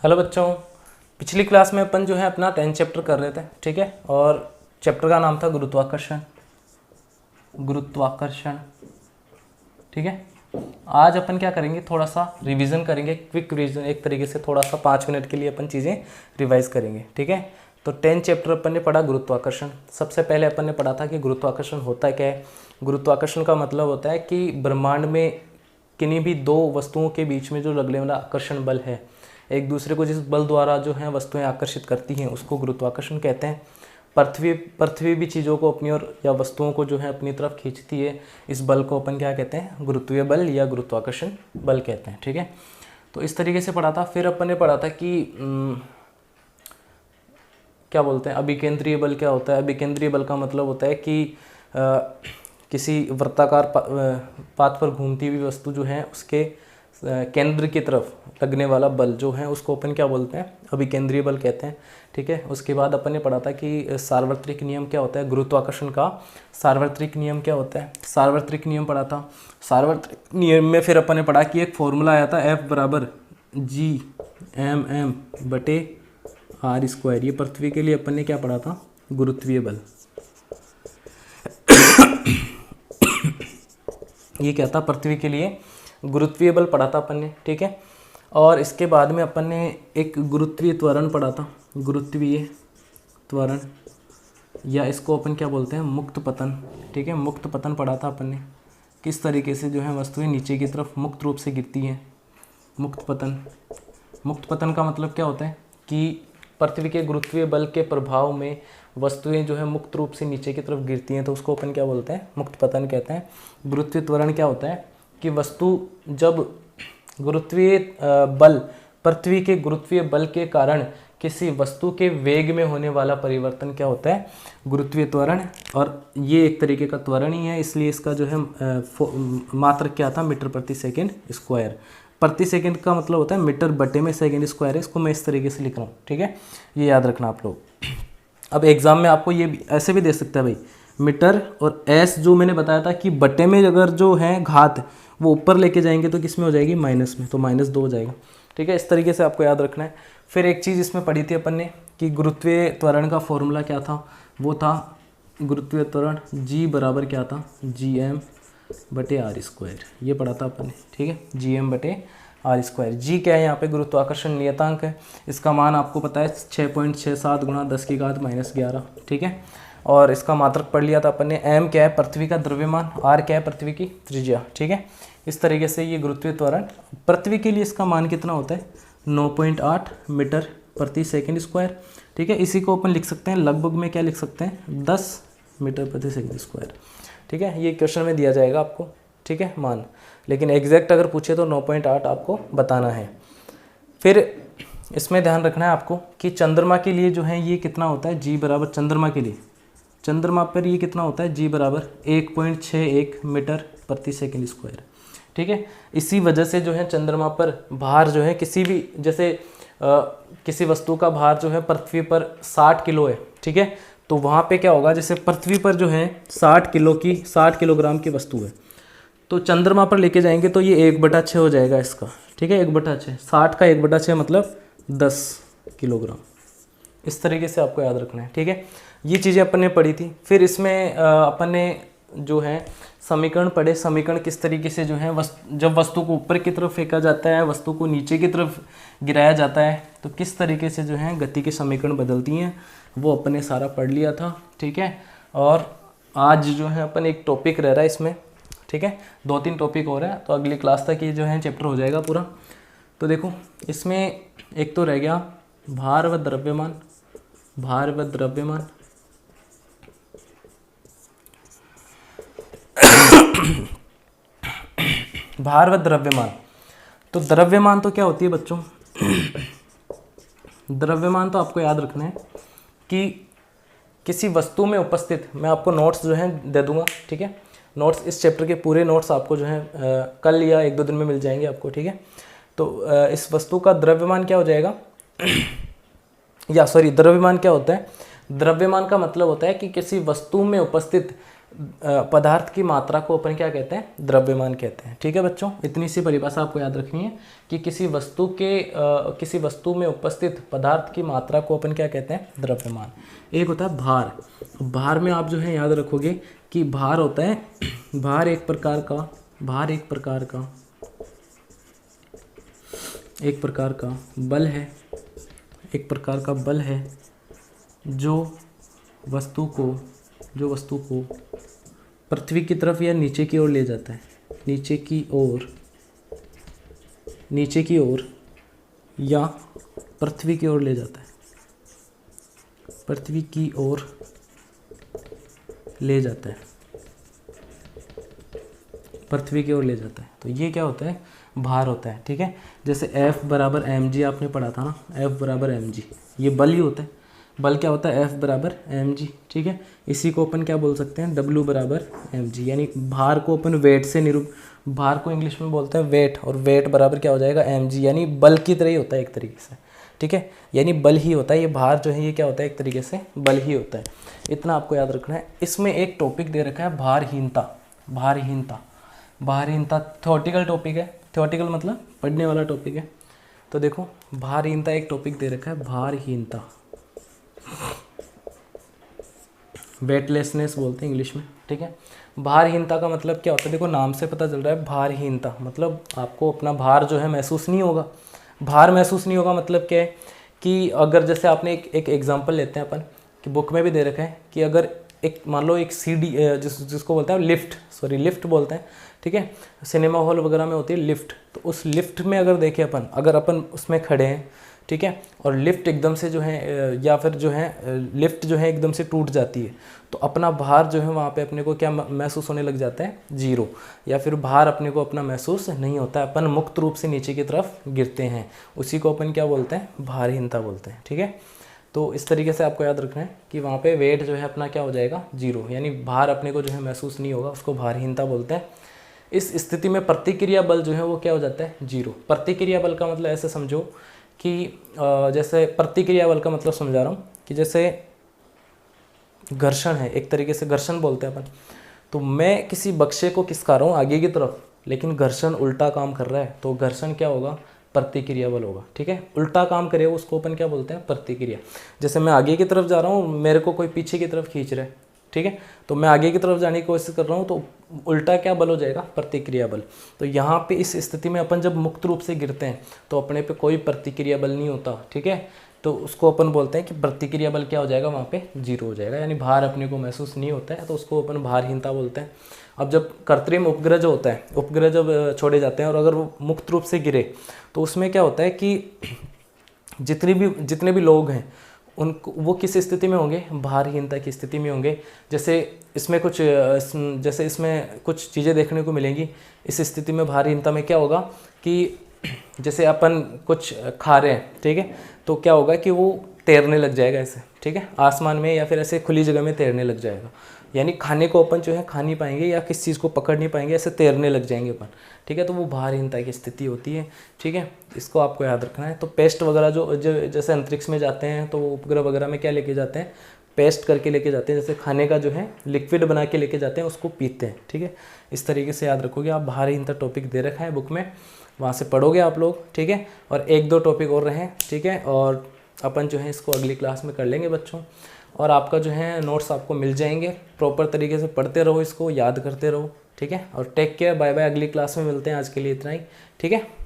Hello बच्चों, पिछली class में अपन जो है अपना 10 चैप्टर कर रहे थे, ठीक है। और चैप्टर का नाम था गुरुत्वाकर्षण। गुरुत्वाकर्षण, ठीक है। आज अपन क्या करेंगे, थोड़ा सा रिवीजन करेंगे, क्विक रिवीजन एक तरीके से, थोड़ा सा 5 मिनट के लिए अपन चीज़ें रिवाइज करेंगे, ठीक है। तो 10 चैप्टर अपन ने पढ़ा गुरुत्वाकर्षण। सबसे पहले अपन ने पढ़ा था कि गुरुत्वाकर्षण होता क्या है। गुरुत्वाकर्षण का मतलब होता है कि ब्रह्मांड में किन्हीं भी दो वस्तुओं के बीच में जो लगने वाला आकर्षण बल है, एक दूसरे को जिस बल द्वारा जो है वस्तुएं आकर्षित करती हैं, उसको गुरुत्वाकर्षण कहते हैं। पृथ्वी भी चीज़ों को अपनी ओर या वस्तुओं को जो है अपनी तरफ खींचती है। इस बल को अपन क्या कहते हैं, गुरुत्वीय बल या गुरुत्वाकर्षण बल कहते हैं, ठीक है। तो इस तरीके से पढ़ा था। फिर अपन ने पढ़ा था कि क्या बोलते हैं, अभिकेंद्रीय बल क्या होता है। अभिकेंद्रीय बल का मतलब होता है कि किसी वृत्ताकार पाथ पर घूमती हुई वस्तु जो है उसके केंद्र की तरफ लगने वाला बल जो है उसको अपन क्या बोलते हैं, अभिकेंद्रीय बल कहते हैं, ठीक है। उसके बाद अपन ने पढ़ा था कि सार्वत्रिक नियम क्या होता है, गुरुत्वाकर्षण का सार्वत्रिक नियम क्या होता है। सार्वत्रिक नियम पढ़ा था। सार्वत्रिक नियम में फिर अपन ने पढ़ा कि एक फॉर्मूला आया था, F बराबर G/m/m बटे r²। ये पृथ्वी के लिए अपन ने क्या पढ़ा था, गुरुत्वीय बल। ये क्या था, पृथ्वी के लिए गुरुत्वीय बल पढ़ा था अपन ने, ठीक है। और इसके बाद में अपन ने एक गुरुत्वीय त्वरण पढ़ा था। गुरुत्वीय त्वरण, या इसको अपन क्या बोलते हैं, मुक्त पतन, ठीक है। मुक्त पतन पढ़ा था अपन ने, किस तरीके से जो है वस्तुएं नीचे की तरफ मुक्त रूप से गिरती हैं। मुक्त पतन, मुक्त पतन का मतलब क्या होता है कि पृथ्वी के गुरुत्वीय बल के प्रभाव में वस्तुएं जो है मुक्त रूप से नीचे की तरफ गिरती हैं, तो उसको अपन क्या बोलते हैं, मुक्त पतन कहते हैं। गुरुत्वीय त्वरण क्या होता है कि वस्तु जब गुरुत्वीय बल, पृथ्वी के गुरुत्वीय बल के कारण किसी वस्तु के वेग में होने वाला परिवर्तन क्या होता है, गुरुत्वीय त्वरण। और ये एक तरीके का त्वरण ही है, इसलिए इसका जो है मात्रक क्या था, मीटर प्रति सेकेंड स्क्वायर। प्रति सेकंड का मतलब होता है मीटर बटे में सेकंड स्क्वायर है। इसको मैं इस तरीके से लिख रहा हूँ, ठीक है। ये याद रखना आप लोग। अब एग्जाम में आपको ये ऐसे भी दे सकता है भाई, मीटर और एस जो मैंने बताया था कि बटे में अगर जो है घात वो ऊपर लेके जाएंगे तो किस में हो जाएगी, माइनस में, तो -2 हो जाएगा, ठीक है। इस तरीके से आपको याद रखना है। फिर एक चीज़ इसमें पढ़ी थी अपन ने कि गुरुत्वीय त्वरण का फॉर्मूला क्या था, वो था गुरुत्वीय त्वरण G बराबर क्या था, Gm बटे r²। ये पढ़ा था अपन ने, ठीक है। Gm बटे r²। G क्या है यहाँ पे, गुरुत्वाकर्षण नियतांक है। इसका मान आपको पता है 6.67 गुणा 10⁻⁻11, ठीक है। और इसका मात्रक पढ़ लिया था अपन ने। m क्या है, पृथ्वी का द्रव्यमान, r क्या है, पृथ्वी की त्रिज्या, ठीक है। इस तरीके से ये गुरुत्वीय त्वरण पृथ्वी के लिए इसका मान कितना होता है, 9.8 मीटर प्रति सेकंड स्क्वायर, ठीक है। इसी को अपन लिख सकते हैं लगभग में, क्या लिख सकते हैं, 10 मीटर प्रति सेकंड स्क्वायर, ठीक है। ये क्वेश्चन में दिया जाएगा आपको, ठीक है, मान। लेकिन एग्जैक्ट अगर पूछे तो 9.8 आपको बताना है। फिर इसमें ध्यान रखना है आपको कि चंद्रमा के लिए जो है ये कितना होता है, G बराबर, चंद्रमा के लिए, चंद्रमा पर ये कितना होता है, G बराबर 1.61 मीटर प्रति सेकंड स्क्वायर, ठीक है। इसी वजह से जो है चंद्रमा पर भार जो है किसी भी, जैसे किसी वस्तु का भार जो है पृथ्वी पर 60 किलो है, ठीक है। तो वहाँ पे क्या होगा, जैसे पृथ्वी पर जो है 60 किलोग्राम की वस्तु है, तो चंद्रमा पर लेके जाएंगे तो ये 1/6 हो जाएगा इसका, ठीक है। 1/6, 60 का 1/6 मतलब 10 किलोग्राम। इस तरीके से आपको याद रखना है, ठीक है। ये चीज़ें अपन ने पढ़ी थी। फिर इसमें अपन ने जो है समीकरण पढ़े। समीकरण किस तरीके से जो है जब वस्तु को ऊपर की तरफ फेंका जाता है, वस्तु को नीचे की तरफ गिराया जाता है, तो किस तरीके से जो है गति के समीकरण बदलती हैं, वो अपन ने सारा पढ़ लिया था, ठीक है। और आज जो है अपन एक टॉपिक रह रहा है इसमें, ठीक है। 2-3 टॉपिक हो रहा है, तो अगली क्लास तक ये जो है चैप्टर हो जाएगा पूरा। तो देखो इसमें एक तो रह गया भार व द्रव्यमान। भार व द्रव्यमान, भार व द्रव्यमान। तो द्रव्यमान तो क्या होती है बच्चों, द्रव्यमान तो आपको याद रखना है कि किसी वस्तु में उपस्थित, मैं आपको नोट्स जो है दे दूंगा, ठीक है। नोट्स, इस चैप्टर के पूरे नोट्स आपको जो है कल या 1-2 दिन में मिल जाएंगे आपको, ठीक है। तो इस वस्तु का द्रव्यमान क्या हो जाएगा या सॉरी, द्रव्यमान क्या होता है, द्रव्यमान का मतलब होता है कि किसी वस्तु में उपस्थित पदार्थ की मात्रा को अपन क्या कहते हैं, द्रव्यमान कहते हैं। ठीक है बच्चों, इतनी सी परिभाषा आपको याद रखनी है कि किसी वस्तु में उपस्थित पदार्थ की मात्रा को अपन क्या कहते हैं, द्रव्यमान। एक होता है भार। भार में आप जो है याद रखोगे कि भार होता है, भार एक प्रकार का बल है, एक प्रकार का बल है जो वस्तु को पृथ्वी की तरफ या नीचे की ओर ले जाता है, नीचे की ओर या पृथ्वी की ओर ले जाता है, पृथ्वी की ओर ले जाता है, पृथ्वी की ओर ले जाता है। तो ये क्या होता है, भार होता है। ठीक है, जैसे F बराबर mg आपने पढ़ा था ना, F बराबर mg, ये बल ही होता है। बल क्या होता है, F बराबर mg। ठीक है, इसी को अपन क्या बोल सकते हैं, W बराबर mg, यानी भार को अपन वेट से भार को इंग्लिश में बोलते हैं वेट, और वेट बराबर क्या हो जाएगा, mg, यानी बल की तरह ही होता है एक तरीके से। ठीक है, यानी बल ही होता है, ये भार जो है ये क्या होता है, एक तरीके से बल ही होता है। इतना आपको याद रखना है। इसमें एक टॉपिक दे रखा है भारहीनता थ्योरेटिकल टॉपिक है। थ्योरेटिकल मतलब पढ़ने वाला टॉपिक है। तो देखो, भारहीनता एक टॉपिक दे रखा है, भारहीनता, वेटलेसनेस बोलते हैं इंग्लिश में। ठीक है, भारहीनता का मतलब क्या होता है, देखो नाम से पता चल रहा है, भारहीनता मतलब आपको अपना भार जो है महसूस नहीं होगा। भार महसूस नहीं होगा मतलब क्या है कि अगर जैसे आपने एक एग्जांपल लेते हैं अपन कि बुक में भी दे रखा है कि अगर एक मान लो एक सीढ़ी जिसको बोलते हैं लिफ्ट बोलते हैं। ठीक है, सिनेमा हॉल वगैरह में होती है लिफ्ट, तो उस लिफ्ट में अगर देखें अगर अपन उसमें खड़े हैं, ठीक है, और लिफ्ट एकदम से जो है या फिर जो है लिफ्ट जो है एकदम से टूट जाती है, तो अपना भार जो है वहाँ पे अपने को क्या महसूस होने लग जाता है, जीरो, या फिर भार अपने को अपना महसूस नहीं होता है, अपन मुक्त रूप से नीचे की तरफ गिरते हैं, उसी को अपन क्या बोलते हैं, भारहीनता बोलते हैं। ठीक है, तो इस तरीके से आपको याद रखना है कि वहाँ पे वेट जो है अपना क्या हो जाएगा, जीरो, यानी भार अपने को जो है महसूस नहीं होगा, उसको भारहीनता बोलते हैं। इस स्थिति में प्रतिक्रिया बल जो है वो क्या हो जाता है, जीरो। प्रतिक्रिया बल का मतलब ऐसे समझो कि जैसे प्रतिक्रिया बल का मतलब समझा रहा हूँ कि जैसे घर्षण है, एक तरीके से घर्षण बोलते हैं अपन, तो मैं किसी बक्से को खिसका रहा हूँ आगे की तरफ, लेकिन घर्षण उल्टा काम कर रहा है, तो घर्षण क्या होगा, प्रतिक्रिया बल होगा। ठीक है, उल्टा काम करेगा उसको अपन क्या बोलते हैं, प्रतिक्रिया। जैसे मैं आगे की तरफ जा रहा हूँ, मेरे को कोई पीछे की तरफ खींच रहा है, ठीक है, तो मैं आगे की तरफ जाने की कोशिश कर रहा हूँ, तो उल्टा क्या बल हो जाएगा, प्रतिक्रिया बल। तो यहाँ पे इस स्थिति में अपन जब मुक्त रूप से गिरते हैं तो अपने पे कोई प्रतिक्रिया बल नहीं होता। ठीक है, तो उसको अपन बोलते हैं कि प्रतिक्रिया बल क्या हो जाएगा, वहाँ पे जीरो हो जाएगा, यानी भार अपने को महसूस नहीं होता है, तो उसको अपन भारहीनता बोलते हैं। अब जब कृत्रिम उपग्रह जो होता है, उपग्रह जब छोड़े जाते हैं और अगर वो मुक्त रूप से गिरे तो उसमें क्या होता है कि जितने भी लोग हैं उनको वो किस स्थिति में होंगे, भारहीनता की स्थिति में होंगे। जैसे इसमें कुछ चीज़ें देखने को मिलेंगी। इस स्थिति में भारहीनता में क्या होगा कि जैसे अपन कुछ खा रहे हैं, ठीक है, तो क्या होगा कि वो तैरने लग जाएगा ऐसे, ठीक है, आसमान में या फिर ऐसे खुली जगह में तैरने लग जाएगा, यानी खाने को अपन जो है खा नहीं पाएंगे या किस चीज़ को पकड़ नहीं पाएंगे, ऐसे तैरने लग जाएंगे अपन। ठीक है, तो वो भारहीनता की स्थिति होती है। ठीक है, इसको आपको याद रखना है। तो पेस्ट वगैरह जो जैसे अंतरिक्ष में जाते हैं तो उपग्रह वगैरह में क्या लेके जाते हैं, पेस्ट करके लेके जाते हैं, जैसे खाने का जो है लिक्विड बना के लेके जाते हैं, उसको पीते हैं। ठीक है, इस तरीके से याद रखोगे आप। भारहीनता टॉपिक दे रखा है बुक में, वहाँ से पढ़ोगे आप लोग। ठीक है, और 1-2 टॉपिक और रहे। ठीक है, और अपन जो है इसको अगली क्लास में कर लेंगे बच्चों, और आपका जो है नोट्स आपको मिल जाएंगे। प्रॉपर तरीके से पढ़ते रहो, इसको याद करते रहो। ठीक है, और टेक केयर, बाय बाय, अगली क्लास में मिलते हैं। आज के लिए इतना ही। ठीक है।